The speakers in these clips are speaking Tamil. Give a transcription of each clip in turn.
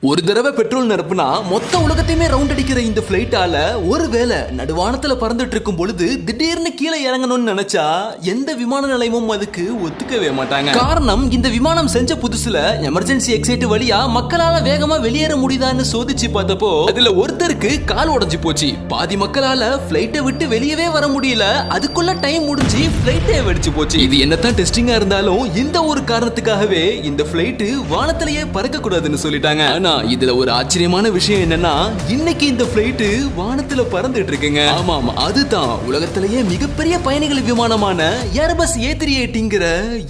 ஒரு தடவை பெட்ரோல் நிரப்புனா மொத்த உலகத்தையுமே ரவுண்ட் அடிக்கிற இந்த பிளைட்டால ஒருவேளை நடுவானத்துல பறந்துட்டு இருக்கும் பொழுது திடீர்னு கீழே இறங்கணும்னு நினைச்சா எந்த விமான நிலையமும் அதுக்கு ஒத்துக்கவே மாட்டாங்க. காரணம், இந்த விமானம் செஞ்ச புதுசுல எமர்ஜென்சி எக்ஸிட் வழியா மக்களால வேகமா வெளியேற முடியுதான்னு சோதிச்சு பார்த்தப்போ அதுல ஒருத்தருக்கு கால் உடைஞ்சு போச்சு. பாதி மக்களால பிளைட்டை விட்டு வெளியவே வர முடியல. அதுக்குள்ள டைம் முடிஞ்சு பிளைட்டே வெடிச்சு போச்சு. இது என்னதான் டெஸ்டிங்கா இருந்தாலும் இந்த ஒரு காரணத்துக்காகவே இந்த பிளைட் வானத்திலேயே பறக்க கூடாதுன்னு சொல்லிட்டாங்க. இதுல ஒரு ஆச்சரியமான விஷயம் என்னன்னா, இன்னைக்கு இந்த பிளைட் வானத்துல பறந்துட்டு இருக்குங்க. ஆமாம், அதுதான் உலகத்திலேயே மிகப்பெரிய பயணிகள் விமானமான ஏர்பஸ் A380ங்கிற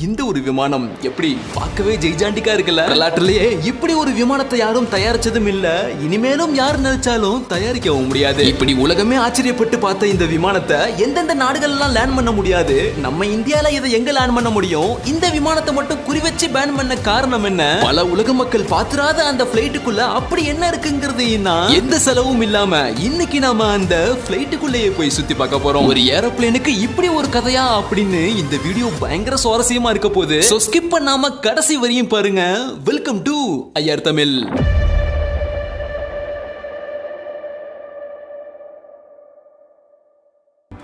இந்த ஒரு விமானம். எப்படி பார்க்கவே ஜெய்ஜாண்டிக்கா இருக்குல்ல. வரலாற்றிலேயே இப்படி ஒரு விமானத்தை யாரும் தயாரிச்சதும் இல்ல, இனிமேலும் யார் நினைச்சாலும் தயாரிக்கவும் முடியாது. இப்படி உலகமே ஆச்சரியப்பட்டு பார்த்த இந்த விமானத்தை எந்தெந்த நாடுகள் எல்லாம் லேண்ட் பண்ண முடியாது, நம்ம இந்தியால இதை எங்க லேண்ட் பண்ண முடியும்? இந்த விமானத்தை மட்டும் குறி வச்சு பேன் பண்ண காரணம் என்ன? பல உலக மக்கள் பார்த்திராத அந்த பிளைட்டுக்குள்ள அப்படி என்ன இருக்குங்கிறது எந்த செலவும் இல்லாம இன்னைக்கு நாம அந்த பிளைட்டுக்குள்ளேயே போய் சுத்தி பார்க்க போறோம். ஒரு ஏரோப்ளேனுக்கு இப்படி ஒரு கதையா அப்படின்னு இந்த வீடியோ பயங்கர சுவாரஸ்யமா இருக்க போகுது. சோ ஸ்கிப் பண்ணாம கடைசி வரையும் பாருங்க. Welcome to IR Tamil.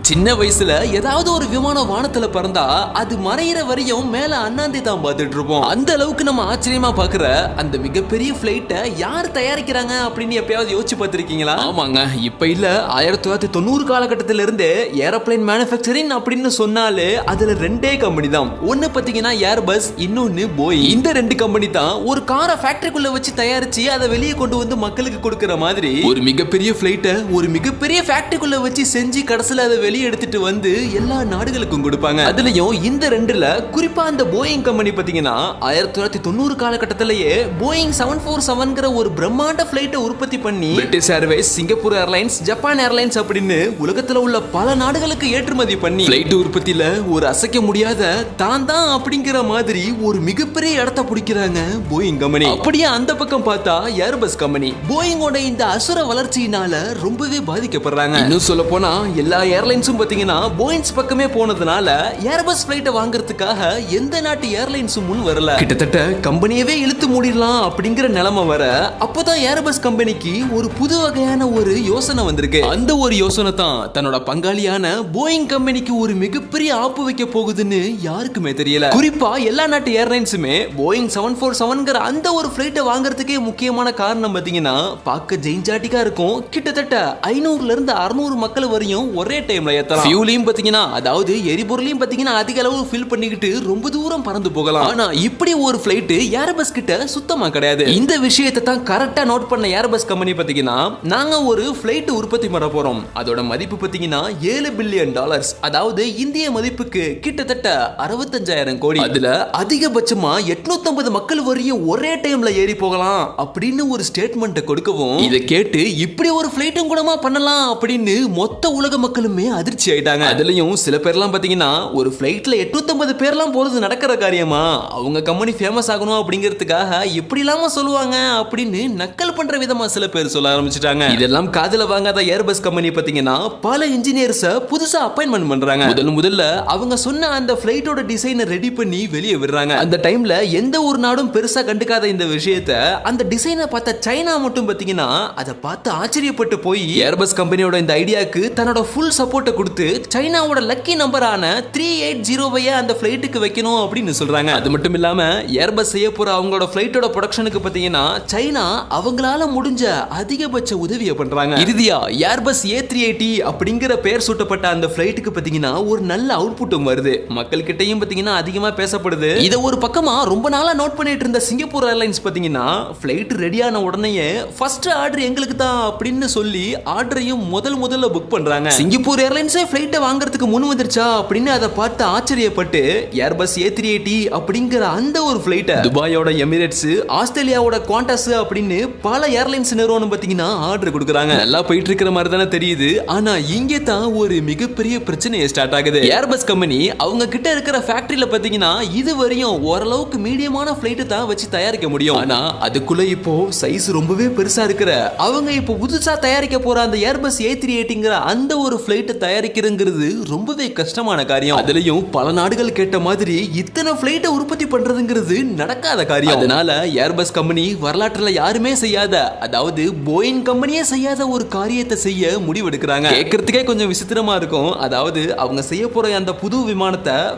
சின்ன வயசுல ஏதாவது ஒரு விமானம் வானத்துல பறந்தா அது மறையிற வரையும் மேல அண்ணாந்தி தான் பார்த்துட்டு இருப்போம். அந்த அளவுக்கு நம்ம ஆச்சரியமா பாக்குற அந்த மிகப்பெரிய பிளைட்டை யார் தயாரிக்கிறாங்க அப்படின்னு எப்பயாவது யோசிச்சு பார்த்திருக்கீங்களா? ஆமாங்க, இப்ப இல்ல, 1990 காலகட்டத்தில இருந்தே ஏரோப்ளேன் மேனுஃபேக்சரிங் அப்படின்னு சொன்னாலே அதுல ரெண்டே கம்பெனி தான். ஒன்னு பாத்தீங்கன்னா ஏர்பஸ், இன்னொன்னு போயிங். இந்த ரெண்டு கம்பெனி தான் ஒரு காரை ஃபேக்டரிக்குள்ள வச்சு தயாரிச்சு அதை வெளியே கொண்டு வந்து மக்களுக்கு கொடுக்கிற மாதிரி ஒரு மிகப்பெரிய பிளைட்டை ஒரு மிகப்பெரிய ஃபேக்டரிக்குள்ள வச்சு செஞ்சு கடைசியில அதை எடுத்துட்டு வந்து எல்லா நாடுகளுக்கும் கொடுப்பாங்க. அதுலயும் இந்த ரெண்டுல குறிப்பா அந்த போயிங் கம்பெனி பாத்தீங்கன்னா 1990 காலகட்டத்திலேயே போயிங் 747ங்கிற ஒரு பிரம்மாண்ட பிளைட்டை உற்பத்தி பண்ணி British Airways, Singapore airlines, Japan airlines அப்படின்னு உலகத்துல உள்ள பல நாடுகளுக்கு ஏற்றுமதி பண்ணி பிளைட் உற்பத்தியில ஒரு அசைக்க முடியாத தான் அப்படிங்கிற மாதிரி ஒரு மிகப்பெரிய இடத்தை பிடிக்கிறாங்க போயிங் கம்பெனி. அப்படியே அந்த பக்கம் பார்த்தா ஏர்பஸ் கம்பெனி போயிங்கோட இந்த அசுர வளர்ச்சியினால ரொம்பவே பாதிக்கப்படுறாங்க. இன்னும் சொல்ல போனா எல்லா ஏர்லைன்ஸ் பாத்தீங்கன்னா போயிங்ஸ் பக்கமே போனதுனால ஏர்பஸ் பிளைட்டை வாங்குறதுக்காக எந்த நாட்டு ஏர்லைன்ஸும் முன் வரல. கிட்டத்தட்ட கம்பெனியவே இழுத்து மூடிடலாம் அப்படிங்கிற நிலைமை வர அப்பதான் ஏர்பஸ் கம்பெனிக்கு ஒரு புது வகையான ஒரு யோசனை வந்திருக்கு. அந்த ஒரு யோசனை தான் தன்னோட பங்காளியான போயிங் கம்பெனிக்கு ஒரு மிகப்பெரிய ஆப்பு வைக்க போகுதுன்னு யாருக்குமே தெரியல. குறிப்பா எல்லா நாட்டு ஏர்லைன்ஸுமே போயிங் 747ங்கிற அந்த ஒரு பிளைட்டை வாங்குறதுக்கே முக்கியமான காரணம் பாத்தீங்கன்னா பார்க்க ஜெயின்சாட்டிக்கா இருக்கும். கிட்டத்தட்ட 500ல இருந்து 600 மக்கள் வரையும் ஒரே டைம்ல ஏத்தலாம். ஃபியூலையும் பாத்தீங்கன்னா, அதாவது எரிபொருளையும் பாத்தீங்கன்னா அதிக அளவு ஃபில் பண்ணிக்கிட்டு ரொம்ப தூரம் பறந்து போகலாம். ஆனா இப்படி ஒரு பிளைட் ஏர்பஸ் கிட்ட சுத்தமா கிடையாது. இந்த விஷயத்தை தான் கரெக்டா நோட் பண்ண ஏர்பஸ் கம்பெனி பாத்தீங்கன்னா, நாங்க ஒரு பிளைட் உற்பத்தி பண்ண போறோம். அதோட மதிப்பு பாத்தீங்கன்னா $7 பில்லியன், அதாவது இந்திய மதிப்புக்கு கிட்டத்தட்ட 65,000 கோடி. அதுல அதிகபட்சமா 850 மக்கள் வரையும் ஒரே டைம்ல ஏறி போகலாம் அப்படின்னு ஒரு ஸ்டேட்மெண்ட் கொடுக்கவும், இதை கேட்டு இப்படி ஒரு பிளைட்டும் கூடமா பண்ணலாம் அப்படின்னு மொத்த உலக மக்களுமே அதிர்ச்சி ஆயிட்டாங்க. அதுலயும் சில பேர்லாம் பாத்தீங்கன்னா, ஒரு பிளைட்ல 850 பேர்லாம் போறது நடக்கிற காரியமா? அவங்க கம்பெனி ஃபேமஸ் ஆகணும் அப்படிங்கிறதுக்காக இப்படி இல்லாம சொல்லுவாங்க அப்படின்னு நக்கல் பண்ற விதமா சில பேர் சொல்ல ஆரம்பிச்சிட்டாங்க. இதெல்லாம் காதுல வாங்காத ஏர்பஸ் கம்பெனி பாத்தீங்கன்னா பல இன்ஜினியர்ஸ புதுசா அப்பாயின்ட்மெண்ட் பண்றாங்க. முதல்ல அவங்க சொன்ன அந்த பிளைட்டோட டிசைனை ரெடி பண்ணி வெளியே விடுறாங்க. அந்த டைம்ல எந்த ஒரு நாடும் பெருசா கண்டுக்காத இந்த விஷயத்தை அந்த டிசைனை பார்த்த சைனா மட்டும் பாத்தீங்கன்னா அதை பார்த்து ஆச்சரியப்பட்டு போய் ஏர்பஸ் கம்பெனியோட இந்த ஐடியாக்கு தன்னோட ஃபுல் சப்போர்ட் கொடுத்து சைனாவோட லக்கி நம்பரான 380 அந்த பிளைட்டுக்கு வைக்கணும் அப்படின்னு சொல்றாங்க. அது மட்டும் இல்லாம ஏர்பஸ் செய்ய போற அவங்களோட பிளைட்டோட ப்ரொடக்ஷனுக்கு பாத்தீங்கன்னா சைனா அவங்களால முடிஞ்ச அதிகபட்ச உதவியை பண்றாங்க. இறுதியா ஏர்பஸ் A380 அப்படிங்கிற பெயர் சூட்டப்பட்ட அந்த பிளைட்டுக்கு பாத்தீங்கன்னா ஒரு நல்ல அவுட்புட்டும் வருது. மக்கள் கிட்டையும் பாத்தீங்கன்னா அதிகமா பேசப்படுது. இத ஒரு பக்கமா ரொம்ப நாளா நோட் பண்ணிட்டு இருந்த சிங்கப்பூர் ஏர்லைன்ஸ் பாத்தீங்கன்னா பிளைட் ரெடியான உடனே ஃபர்ஸ்ட் ஆர்டர் எங்களுக்கு தான் அப்படின்னு சொல்லி ஆர்டரையும் முதல்ல புக் பண்றாங்க. சிங்கப்பூர் ஏர்லைன்ஸே பிளைட்டை வாங்குறதுக்கு முன் வந்துருச்சா அப்படின்னு அதை பார்த்து ஆச்சரியப்பட்டு ஏர்பஸ் A380 அப்படிங்கிற அந்த ஒரு பிளைட்டை துபாயோட எமிரேட்ஸ், ஆஸ்திரேலியாவோட குவாண்டஸ் அப்படின்னு பல ஏர்லைன்ஸ் நிறுவனம் பாத்தீங்கன்னா ஆர்டர் கொடுக்குறாங்க. நல்லா போயிட்டு இருக்கிற மாதிரி தானே தெரியுது. ஆனா இங்கே தான் ஒரு மிகப்பெரிய பிரச்சனையே ஸ்டார்ட் ஆகுது. ஏர்பஸ் கம்பெனி அவங்க கிட்ட இருக்கிற ஃபேக்டரியில பாத்தீங்கன்னா இதுவரையும் ஓரளவுக்கு மீடியமான பிளைட் தான் வச்சு தயாரிக்க முடியும். ஆனா அதுக்குள்ள இப்போ சைஸ் ரொம்பவே பெருசா இருக்கிற அவங்க இப்போ புதுசா தயாரிக்க போற அந்த ஏர்பஸ் A380ங்கிற அந்த ஒரு பிளைட் தயாரிக்கிறதுங்கிறது ரொம்பவே கஷ்டமான காரியம். அதுலயும் பல நாடுகள் கேட்ட மாதிரி இத்தனை பிளைட்டை உற்பத்தி பண்றதுங்கிறது நடக்காத காரியம். அதனால ஏர்பஸ் கம்பெனி வரலாற்றுல யாருமே செய்யாத, அதாவது போயிங் கம்பெனியே செய்யாத ஒரு காரியத்தை செய்ய முடிவெடுக்கிறாங்க. கேட்கறதுக்கே கொஞ்சம் விசித்திரமா இருக்கும். அதாவது அவங்க செய்ய போற அந்த புது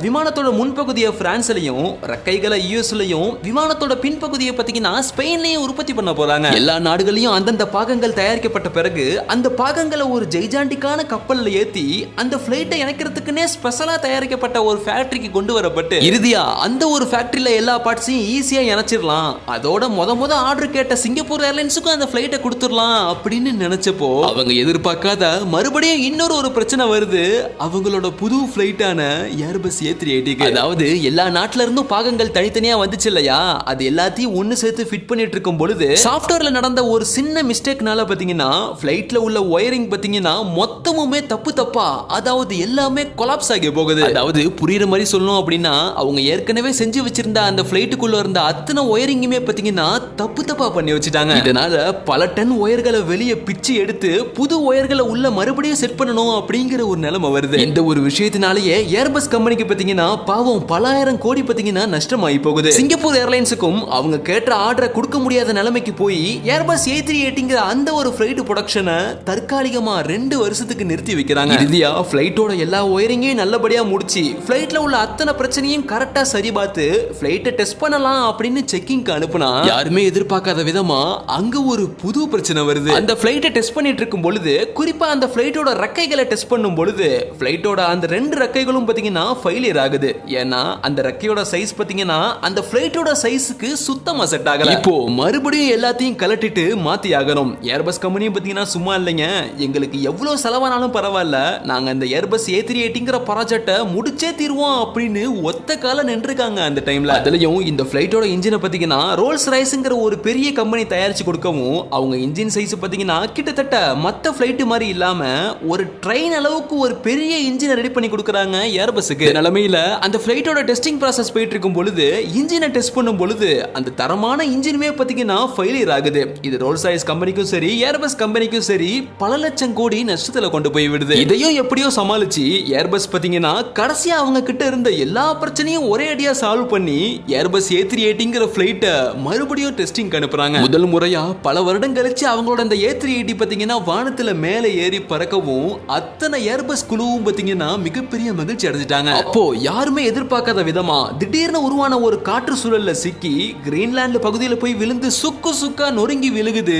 விமானத்தோட முன்பகுதியை பிரான்ஸ்லயும், ரெக்கைகளை யூஎஸ்லயும், விமானத்தோட பின்பகுதியை பாத்தீங்கன்னா ஸ்பெயின்லயும் உற்பத்தி பண்ண போறாங்க. எல்லா நாடுகளையும் அந்தந்த பாகங்கள் தயாரிக்கப்பட்ட பிறகு அந்த பாகங்களை ஒரு ஜெய்ஜாண்டிக்கான கப்பல்ல ஏத்தி அந்த பிளைட்டை இணைக்கிறதுக்குன்னே ஸ்பெஷலா தயாரிக்கப்பட்ட ஒரு ஃபேக்டரிக்கு கொண்டு வரப்பட்டு இறுதியா அந்த ஒரு ஃபேக்டரியில எல்லா பார்ட்ஸையும் ஈஸியா இணைச்சிடலாம். அதோட முத ஆர்டர் கேட்ட சிங்கப்பூர் ஏர்லைன்ஸுக்கும் அந்த பிளைட்டை கொடுத்துடலாம் அப்படின்னு நினைச்சப்போ அவங்க எதிர்பார்க்காத மறுபடியும் இன்னொரு பிரச்சனை வருது. அவங்களோட புது பிளைட்டான ஏர்பஸ் A380, அதாவது எல்லா நாட்டுல இருந்தும் பாகங்கள் தனித்தனியா வந்துச்சு இல்லையா, அது எல்லாத்தையும் ஒன்னு சேர்த்து ஃபிட் பண்ணிட்டு இருக்கும் பொழுது சாஃப்ட்வேர்ல நடந்த ஒரு சின்ன மிஸ்டேக்னால பாத்தீங்கன்னா பிளைட்ல உள்ள ஒயரிங் பாத்தீங்கன்னா மொத்தமுமே தப்பா, அதாவது எல்லாமே கொலாப்ஸ் ஆகி போகுது. அதாவது புரியுற மாதிரி சொல்லணும் அப்படின்னா அவங்க ஏற்கனவே செஞ்சு வச்சிருந்த அந்த பிளைட்டுக்குள்ள இருந்த அத்தனை ஒயரிங்குமே பாத்தீங்கன்னா தப்பா பண்ணி வச்சுட்டாங்க. இதனால பல டன் ஒயர்களை வெளியே பிச்சு எடுத்து புது ஒயர்களை உள்ள மறுபடியும் செட் பண்ணணும் அப்படிங்கிற ஒரு நிலைமை வருது. இந்த ஒரு விஷயத்தினாலேயே ஏர்பஸ் கம்பெனிக்கு பாத்தீங்கன்னா பாவம் பல ஆயிரம் கோடி பாத்தீங்கன்னா நஷ்டமாயி போகுது. சிங்கப்பூர் ஏர்லைன்ஸுக்கும் அவங்க கேட்ட ஆர்டரை கொடுக்க முடியாத நிலைமைக்கு போய் ஏர்பஸ் A380 அந்த ஒரு ஃபிளைட் ப்ரொடக்ஷனை தற்காலிகமா 2 வருஷத்துக்கு நிறுத்தி வைக்கிறாங்க. இறுதியா ஃபிளைட்டோட எல்லா ஒயரிங்கையும் நல்லபடியா முடிச்சு ஃபிளைட்ல உள்ள அத்தனை பிரச்சனையும் கரெக்டா சரி பார்த்து ஃபிளைட்டை டெஸ்ட் பண்ணலாம் அப்படின்னு செக்கிங்க்கு அனுப்புனா யாருமே எதிர்பார்க்காத விதமா அங்க ஒரு புது பிரச்சனை வருது. அந்த ஃபிளைட்டை டெஸ்ட் பண்ணிட்டு இருக்கும் பொழுது, குறிப்பா அந்த ஃபிளைட்டோட ரெக்கைகளை டெஸ்ட் பண்ணும் பொழுது ஃபிளைட்டோட அந்த 2 ரெக்கைகளும் பாத்தீங்கன்னா ஃபெயிலியர் ஆகுது. ஏன்னா அந்த ரெக்கையோட சைஸ் பாத்தீங்கன்னா அந்த ஃபிளைட்டோட சைஸ்க்கு சுத்தமா செட் ஆகல. இப்போ மறுபடியும் எல்லாத்தையும் கலட்டிட்டு மாத்தி ஆகணும். ஏர்பஸ் கம்பெனியும் பாத்தீங்கன்னா சும்மா இல்லைங்க, எங்களுக்கு எவ்வளவு செலவானாலும் பரவாயில்ல, நாங்க அந்த ஏர்பஸ் A380 ப்ராஜெக்ட்டை முடிச்சே தீர்வோம் அப்படின்னு ஒத்த கால நின்றுருக்காங்க அந்த டைம்ல. அதுலயும் இந்த ஃபிளைட்டோட இன்ஜினை பாத்தீங்கன்னா ரோல்ஸ் ராய்ஸ்ங்கிற ஒரு பெரிய கம்பெனி தயாரிச்சு கொடுக்கவும் அவங்க இன்ஜின் சைஸ் பாத்தீங்கன்னா கிட்டத்தட்ட மத்த ஃபிளைட் மாதிரி இல்லாம ஒரு ட்ரெயின் அளவுக்கு ஒரு பெரிய இன்ஜினை ரெடி பண்ணி கொடுக்கறாங்க ஏர்பஸ்க்கு. நிலைமையில அந்த ஃபிளைட்டோட டெஸ்டிங் ப்ராசஸ் போயிட்டு இருக்கும் பொழுது இன்ஜினை டெஸ்ட் பண்ணும் பொழுது அந்த தரமான இன்ஜினுமே பாத்தீங்கன்னா ஃபெயிலியர் ஆகுது. இது ரோல்ஸ் ராய்ஸ் கம்பெனிக்கும் சரி ஏர்பஸ் கம்பெனிக்கும் சரி பல லட்சம் கோடி நஷ்டத்துல கொண்டு போய் விடுது. இதையும் எப்படியோ சமாளிச்சு ஏர்பஸ் பாத்தீங்கன்னா கடைசியா அவங்க கிட்ட இருந்த எல்லா பிரச்சனையும் ஒரே அடியா சால்வ் பண்ணி ஏர்பஸ் A380 ஃபிளைட்டை மறுபடியும் டெஸ்டிங் அனுப்புறாங்க. முதல் முறையா பல வருடம் கழிச்சு அவங்களோட அந்த A380 பாத்தீங்கன்னா வானத்துல மேலே ஏறி பறக்கவும் அத்தனை ஏர்பஸ் குழுவும் பாத்தீங்கன்னா மிகப்பெரிய மகிழ்ச்சி அடைஞ்சிட்டாங்க. அப்போ யாருமே எதிர்பார்க்காத விதமா திடீர்னு உருவான ஒரு காற்று சூழல்ல சிக்கி கிரீன்லாந்து பகுதியில் போய் விழுந்து சுக்கா நொறுங்கி விழுகுது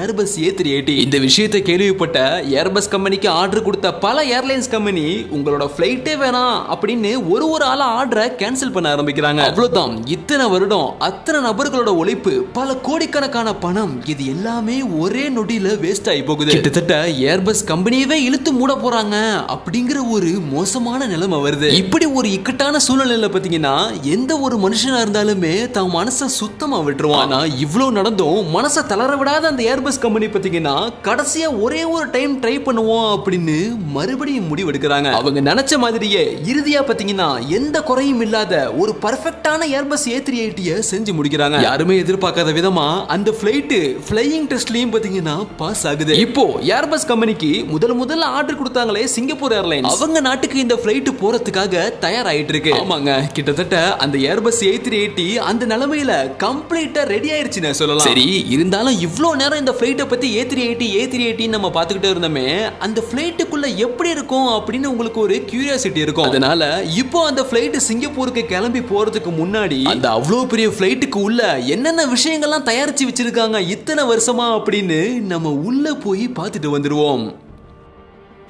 ஏர்பஸ் A380. இந்த விஷயத்தை கேள்விப்பட்ட ஏர்பஸ் கம்பெனிக்கு ஆர்டர் கொடுத்த பல ஏர்லைன்ஸ் கம்பெனி உங்களோட ஃபிளைட்டே வேணாம் அப்படின்னு ஒரு ஆள ஆர்டரை கேன்சல் பண்ண ஆரம்பிக்கிறாங்க. அவ்வளவுதான், இத்தனை வருடம் அத்தனை நபர்களோட உழைப்பு, பல கோடிக்கணக்கான பணம், இது எல்லாமே ஒரே நொடியில வேஸ்ட் ஆகி போகுது. கிட்டத்தட்ட ஏர்பஸ் கம்பெனியவே இழுத்து மூட போறாங்க அப்படிங்கிற ஒரு மோசமான நிலைமை வருது. இப்படி ஒரு இக்கட்டான சூழ்நிலையில பாத்தீங்கன்னா எந்த ஒரு மனுஷனா இருந்தாலுமே தன் மனசை சுத்தமா விட்டுருவான். ஆனா இவ்வளவு நடந்தும் மனசை தளர விடாத அந்த ஏர்பஸ் கம்பெனி பாத்தீங்கன்னா கடைசியா ஒரே ஒரு டைம் ட்ரை பண்ணுவோம் அப்படின்னு மறுபடியும் முடிவெடுக்கிறாங்க. அவங்க நினைச்ச மாதிரியே இறுதியா பாத்தீங்கன்னா எந்த குறையும் இல்லாத ஒரு பர்ஃபெக்ட்டான ஏர்பஸ் A380 செஞ்சு முடிக்கிறாங்க. யாருமே எதிர்பார்க்காத விதமா அந்த ஃபிளைட் ஃளையிங் டெஸ்ட்லயும் பாத்தீங்கன்னா பாஸ் ஆகுது. இப்போ ஏர்பஸ் கம்பெனிக்கு முதல்ல ஆர்டர் கொடுத்தாங்களே சிங்கப்பூர் ஏர்லைன்ஸ், அவங்க நாட்டுக்கு இந்த ஃபிளைட் போறதுக்காக தயாராயிட்டு இருக்கு. ஆமாங்க, கிட்டத்தட்ட அந்த ஏர்பஸ் A380 அந்த நிலைமையில கம்ப்ளீட்டா ரெடி ஆயிருச்சுன்னு சொல்லலாம். சரி, இருந்தாலும் இவ்ளோ நேரம் இந்த ஃபிளைட்டை பத்தி A380 நம்ம பாத்துக்கிட்டே இருந்தோமே, அந்த ஃபிளைட்டுக்குள்ள எப்படி இருக்கும் அப்படின்னு உங்களுக்கு ஒரு கியூரியாசிட்டி இருக்கும். அதனால இப்போ அந்த ஃபிளைட் சிங்கப்பூருக்கு கிளம்பி போறதுக்கு முன்னாடி அந்த அவ்வளவு பெரிய ஃபிளைட்டுக்கு உள்ள என்னென்ன விஷயங்கள்லாம் தயாரிச்சு வச்சிருக்காங்க இத்தனை வருஷமா அப்படின்னு நம்ம உள்ள போய் பார்த்துட்டு வந்துருவோம்.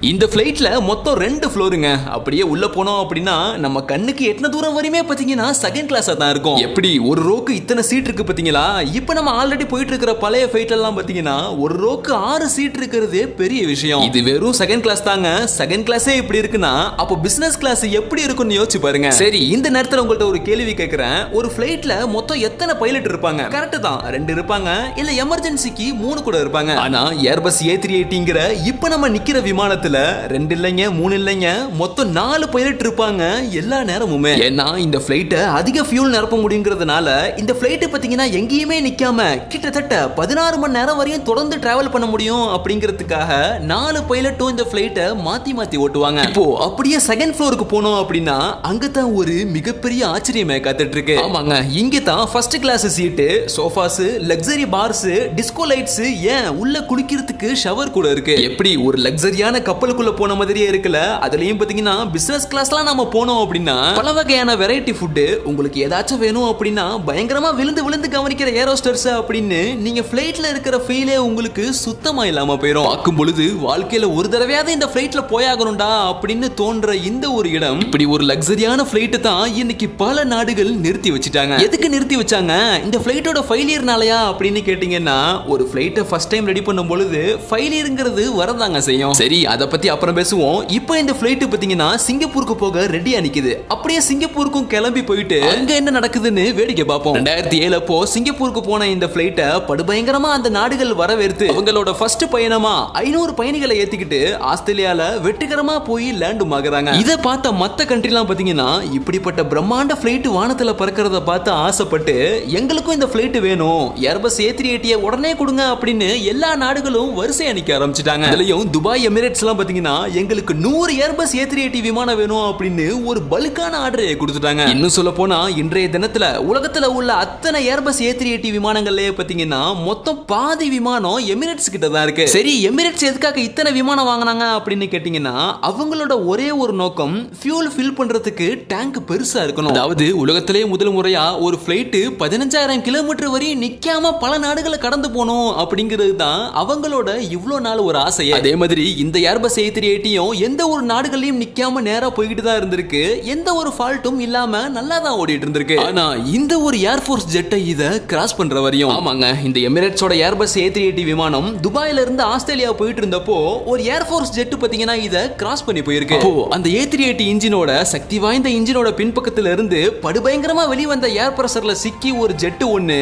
இந்த ஃபிளைட்ல மொத்தம் 2 ஃப்ளோருங்க. அப்படியே உள்ள போனோம் அப்படின்னா நம்ம கண்ணுக்கு எத்தனை தூரம் வரையுமே பாத்தீங்கன்னா செகண்ட் கிளாஸா தான் இருக்கும். எப்படி ஒரு ரோக்கு இத்தனை சீட் இருக்கு பாத்தீங்களா? இப்போ நம்ம ஆல்ரெடி போயிட்டு இருக்கிற பழைய ஃபிளைட் எல்லாம் பாத்தீங்கன்னா ஒரு ரோக்கு 6 சீட் இருக்கிறதே பெரிய விஷயம். இது வெறும் செகண்ட் கிளாஸ் தாங்க. செகண்ட் கிளாஸே இப்படி இருக்குன்னா அப்போ பிசினஸ் கிளாஸ் எப்படி இருக்கும்னு யோசிச்சு பாருங்க. சரி, இந்த நேரத்துல உங்கள்ட்ட ஒரு கேள்வி கேட்கிறேன். ஒரு ஃபிளைட்ல மொத்தம் எத்தனை பைலட் இருப்பாங்க? கரெக்ட் தான், 2 இருப்பாங்க. இல்ல எமர்ஜென்சிக்கு 3 கூட இருப்பாங்க. ஆனா ஏர்பஸ் A380 இப்ப நம்ம நிக்கிற விமானத்துல விமானத்துல 2 இல்லைங்க 3 இல்லைங்க மொத்தம் 4 பைலட் இருப்பாங்க எல்லா நேரமுமே. ஏன்னா இந்த பிளைட்டை அதிக ஃபியூல் நிரப்ப முடியுங்கிறதுனால இந்த பிளைட் பாத்தீங்கன்னா எங்கேயுமே நிக்காம கிட்டத்தட்ட 16 மணி நேரம் வரையும் தொடர்ந்து டிராவல் பண்ண முடியும் அப்படிங்கிறதுக்காக 4 பைலட்டும் இந்த பிளைட்டை மாத்தி மாத்தி ஓட்டுவாங்க. இப்போ அப்படியே செகண்ட் ஃப்ளோருக்கு போனோம் அப்படின்னா அங்கதான் ஒரு மிகப்பெரிய ஆச்சரியமே காத்துட்டு இருக்கு. ஆமாங்க, இங்க தான் first class seat, sofas, luxury bars, disco lights, ஏன் உள்ள குளிக்கிறதுக்கு ஷவர் கூட இருக்கு. எப்படி ஒரு லக்ஸரியான கப்பலுக்குள்ள போன மாதிரியே இருக்குல்ல. அதுலயும் பாத்தீங்கன்னா பிசினஸ் கிளாஸ்லாம் நாம போனோம் அப்படின்னா பல வகையான வெரைட்டி ஃபுட், உங்களுக்கு ஏதாச்சும் வேணும் அப்படின்னா பயங்கரமா விழுந்து விழுந்து கவனிக்கிற ஏரோஸ்டர்ஸ் அப்படின்னு நீங்க ஃபிளைட்ல இருக்கிற ஃபீலே உங்களுக்கு சுத்தமா இல்லாம போயிடும். பார்க்கும் பொழுது வாழ்க்கையில ஒரு தடவையாவது இந்த ஃபிளைட்ல போயாகணும்டா அப்படின்னு தோன்ற இந்த ஒரு இடம், இப்படி ஒரு லக்ஸரியான ஃபிளைட் தான் இன்னைக்கு பல நாடுகள் நிறுத்தி வச்சுட்டாங்க. எதுக்கு நிறுத்தி வச்சாங்க? இந்த ஃபிளைட்டோட ஃபெயிலியர்னாலயா அப்படின்னு கேட்டீங்கன்னா, ஒரு ஃபிளைட்டை ஃபர்ஸ்ட் டைம் ரெடி பண்ணும் பொழுது ஃபெயிலியர்ங்கிறது வரதாங்க செய்யும். சரி, அதை பத்தி அப்புறம் பேசுவோம். இப்போ இந்த ஃபிளைட் பாத்தீங்கன்னா சிங்கப்பூருக்கு போக ரெடியா நிக்குது. அப்படியே சிங்கப்பூருக்கும் கிளம்பி போயிட்டு அங்க என்ன நடக்குதுன்னு வேடிக்கை பார்ப்போம். 2007 அப்போ சிங்கப்பூருக்கு போன இந்த ஃபிளைட்டை படுபயங்கரமா அந்த நாடுகள் வரவேற்று அவங்களோட ஃபர்ஸ்ட் பயணமா 500 பயணிகளை ஏத்திக்கிட்டு ஆஸ்திரேலியால வெற்றிகரமா போய் லேண்டும் ஆகுறாங்க. இதை பார்த்த மத்த கண்ட்ரிலாம் பாத்தீங்கன்னா இப்படிப்பட்ட பிரம்மாண்ட ஃபிளைட் வானத்துல பறக்கிறத பார்த்து ஆசைப்பட்டு எங்களுக்கும் இந்த ஃபிளைட் வேணும், ஏர்பஸ் A380 உடனே கொடுங்க அப்படின்னு எல்லா நாடுகளும் வரிசையா நிக்க ஆரம்பிச்சிட்டாங்க. அதுலயும் துபாய் எமிரேட்ஸ் எல்லாம் பாத்தீங்கன்னா எங்களுக்கு 100 ஏர்பஸ் A380 விமானம் வேணும் அப்படின்னு ஒரு பல்கான ஆர்டரை கொடுத்துட்டாங்க. இன்னும் சொல்ல போனா இன்றைய தினத்துல உலகத்துல உள்ள அத்தனை ஏர்பஸ் A380 விமானங்கள்லயே பாத்தீங்கன்னா மொத்தம் பாதி விமானம் எமிரேட்ஸ் கிட்ட தான் இருக்கு. சரி, எமிரேட்ஸ் எதுக்காக இத்தனை விமானம் வாங்கினாங்க அப்படின்னு கேட்டீங்கன்னா, அவங்களோட ஒரே ஒரு நோக்கம் ஃபியூல் ஃபில் பண்றதுக்கு டேங்க் பெருசா இருக்கணும். அதாவது உலகத்திலே முதல் முறையா ஒரு ஃபிளைட் 15,000 கிலோமீட்டர் வரையும் நிக்காம பல நாடுகளை கடந்து போகணும் அப்படிங்கிறது தான் அவங்களோட இவ்வளவு நாள் ஒரு ஆசை. அதே மாதிரி இந்த ஏர்பஸ் A380 எந்த ஒரு நாடுகளையும் நிக்காம நேரா போய்கிட்டு தான் இருந்திருக்கு. எந்த ஒரு ஃபால்ட்டும் இல்லாம நல்லா தான் ஓடிட்டு இருந்திருக்கு. ஆனா இந்த ஒரு ஏர்ஃபோர்ஸ் ஜெட்டை இத கிராஸ் பண்ற வரையும், ஆமாங்க, இந்த எமிரேட்ஸோட ஏர்பஸ் A380 விமானம் துபாயில இருந்து ஆஸ்திரேலியா போயிட்டு இருந்தப்போ ஒரு ஏர்ஃபோர்ஸ் ஜெட் பாத்தீங்கன்னா இத கிராஸ் பண்ணி போயிருக்கு. அப்போ அந்த A380 இன்ஜினோட சக்தி வாய்ந்த இன்ஜினோட பின்பக்கத்துல இருந்து படுபயங்கரமா வெளிவந்த ஏர் பிரஷர்ல சிக்கி ஒரு ஜெட் ஒன்னு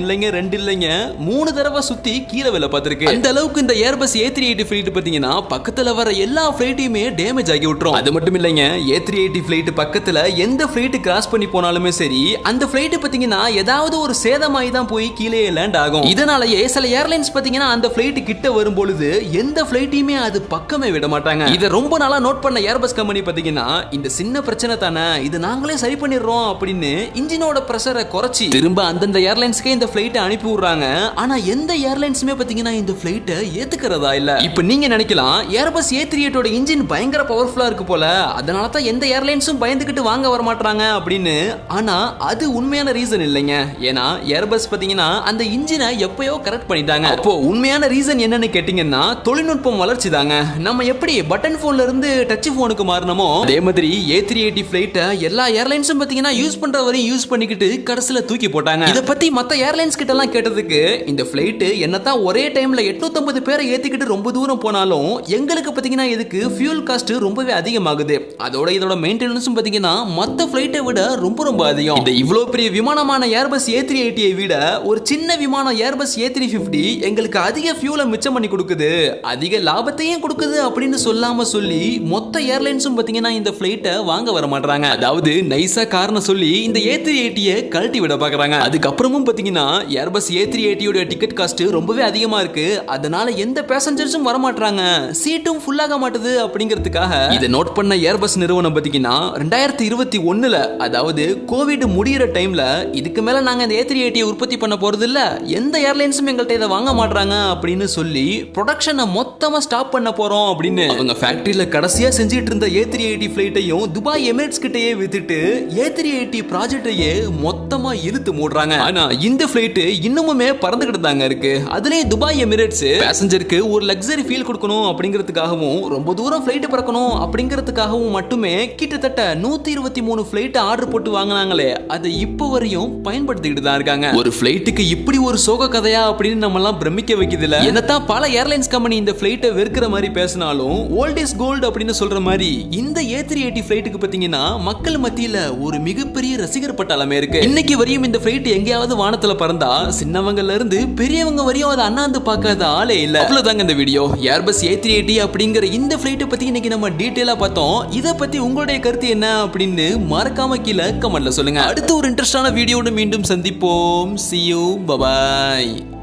இல்லைங்க 2 இல்லைங்க 3 தடவை சுத்தி கீழே விழ பார்த்திருக்கு. அந்த அளவுக்கு இந்த ஏர்பஸ் A380 ஃபிளைட் பாத்தீங்கன்னா பக்கத்துல வர எல்லா ஃபிளைட்டையுமே டேமேஜ் ஆகி விட்டுரும். அது மட்டும் இல்லைங்க, A380 ஃபிளைட் பக்கத்துல எந்த ஃபிளைட் கிராஸ் பண்ணி போனாலுமே சரி, அந்த ஃபிளைட் பாத்தீங்கன்னா ஏதாவது ஒரு சேதமாயி தான் போய் கீழே லேண்ட் ஆகும். இதனாலேயே சில ஏர்லைன்ஸ் பாத்தீங்கன்னா அந்த ஃபிளைட் கிட்ட வரும் பொழுது எந்த ஃபிளைட்டையுமே அது பக்கமே விட மாட்டாங்க. இத ரொம்ப நாளா நோட் பண்ண ஏர்பஸ் கம்பெனி பாத்தீங்கன்னா இந்த சின்ன பிரச்சனை தானே, இது நாங்களே சரி பண்ணிடுறோம் அப்படின்னு இன்ஜினோட பிரஷரை குறைச்சி திரும்ப அந்தந்த ஏர்லைன்ஸ்க்கே இந்த ஃபிளைட்டை அனுப்பி விடுறாங்க. ஆனா எந்த ஏர்லைன்ஸுமே பாத்தீங்கன்னா இந்த ஃபிளைட்டை ஏத்துக்கிறதா இல்ல. இப்ப நீங்க நினைக்கலாம் ஏர்பஸ் A380 இன்ஜின் பயங்கர பவர்ஃபுல்லா இருக்கு போல, அதனால தான் எந்த ஏர்லைன்ஸும் பயந்துகிட்டு வாங்க வர மாட்டாங்க அப்படின்னு. ஆனா அது உண்மையான ரீசன் இல்லைங்க. ஏன்னா ஏர்பஸ் பாத்தீங்கன்னா அந்த இன்ஜினை எப்பயோ கரெக்ட் பண்ணிட்டாங்க. அப்போ உண்மையான ரீசன் என்னன்னு கேட்டீங்கன்னா தொழில்நுட்பம் வளர்ச்சி தாங்க. நம்ம எப்படி பட்டன் போன்ல இருந்து டச் போனுக்கு மாறணுமோ அதே மாதிரி A380 ஃபிளைட்டை எல்லா ஏர்லைன்ஸும் பாத்தீங்கன்னா யூஸ் பண்ற வரையும் யூஸ் பண்ணிக்கிட்டு கடைசில தூக்கி போட்டாங்க. இத பத்தி மத்த ஏர்லைன்ஸ் கிட்ட எல்லாம் கேட்டதுக்கு இந்த ஃபிளைட் என்னதான் ஒரே டைம்ல 850 பேரை ஏத்திக்கிட்டு ரொம்ப தூரம் போனாலும் எங்களுக்கு பாத்தீங்கன்னா இதுக்கு ஃபியூல் காஸ்ட் ரொம்பவே அதிகமாகுது. அதோட இதோட மெயின்டெனன்ஸும் பாத்தீங்கன்னா மத்த ஃபிளைட்டை விட ரொம்ப அதிகம். இந்த இவ்வளவு பெரிய விமானமான ஏர்பஸ் A380 விட ஒரு சின்ன விமானம் ஏர்பஸ் A350 எங்களுக்கு அதிக ஃபியூலை மிச்சம் பண்ணி கொடுக்குது, அதிக லாபத்தையும் கொடுக்குது அப்படின்னு சொல்லாம சொல்லி மொத்த ஏர்லைன்ஸும் பாத்தீங்கன்னா இந்த ஃபிளைட்டை வாங்க வர மாட்டாங்க. அதாவது நைஸா காரணம் சொல்லி இந்த A380 கழட்டி விட பாக்குறாங்க. அதுக்கப்புறமும் பாத்தீங்கன்னா ஏர்பஸ் A380 டிக்கெட் காஸ்ட் ரொம்பவே அதிகமா இருக்கு. அதனால எந்த பேசஞ்சர்ஸும் வர மாட்டாங்க, சீட்டும் ஃபுல் ஆக மாட்டது அப்படிங்கிறதுக்காக இதை நோட் பண்ண ஏர்பஸ் நிறுவனம் பாத்தீங்கன்னா 2021 அதாவது கோவிட் முடியிற டைம்ல இதுக்கு மேல நாங்க இந்த A380 உற்பத்தி பண்ண போறது இல்ல, எந்த ஏர்லைன்ஸும் எங்கள்கிட்ட இதை வாங்க மாட்டாங்க அப்படின்னு சொல்லி ப்ரொடக்ஷனை மொத்தமா ஸ்டாப் பண்ண போறோம் அப்படின்னு அவங்க ஃபேக்டரியில கடைசியா செஞ்சிட்டு இருந்த A380 ஃபிளைட்டையும் துபாய் எமிரேட்ஸ் கிட்டயே வித்துட்டு A380 ப்ராஜெக்டையே மொத்தமா இழுத்து மூடுறாங்க. ஆனா இந்த ஃபிளைட் இன்னுமே பறந்துகிட்டு தாங்க இருக்கு. அதுலயே துபாய் எமிரேட்ஸ் பேசஞ்சருக்கு ஒரு லக்ஸரி ஃபீல் கொடுக்கணும் அப்படிங்கிறதுக்காகவும் ரொம்ப தூரம் ஃபிளைட் பறக்கணும் அப்படிங்கிறதுக்காகவும் மட்டுமே கிட்டத்தட்ட 123 ஃபிளைட் ஆர்டர் போட்டு வாங்கினாங்களே, அதை இப்போ வரையும் பயன்படுத்திக்கிட்டு தான் இருக்காங்க. ஒரு ஃபிளைட்டுக்கு இப்படி ஒரு சோக கதையா அப்படின்னு நம்ம எல்லாம் பிரமிக்க வைக்குதுல. என்னதான் பல ஏர்லைன்ஸ் கம்பெனி இந்த ஃபிளைட்டை வெறுக்கிற மாதிரி பேசினாலும் ஓல்ட் இஸ் கோல்ட் அப்படின்னு சொல்ற மாதிரி இந்த A380 ஃபிளைட்டுக்கு பாத்தீங்கன்னா மக்கள் மத்தியில ஒரு மிகப்பெரிய ரசிகர் பட்டாளமே இருக்கு. இன்னைக்கு வரையும் இந்த ஃபிளைட் எங்கேயாவது வானத்துல பறந்தா சின்னவங்கல இருந்து பெரியவங்க வரையும் அதை அண்ணாந்து பார்க்காத ஆளே இல்ல. அவ்வளவுதாங்க இந்த வீடியோ. ஏர்பஸ் A380 அப்படிங்கிற இந்த ஃபிளைட்டை பத்தி இன்னைக்கு நம்ம டீட்டெயிலா பார்த்தோம். இத பத்தி உங்களுடைய கருத்து என்ன அப்படின்னு மறக்காம கீழே கமெண்ட்ல சொல்லுங்க. அடுத்த ஒரு இன்ட்ரெஸ்டான வீடியோட மீண்டும் சந்திப்போம். See you. Bye bye.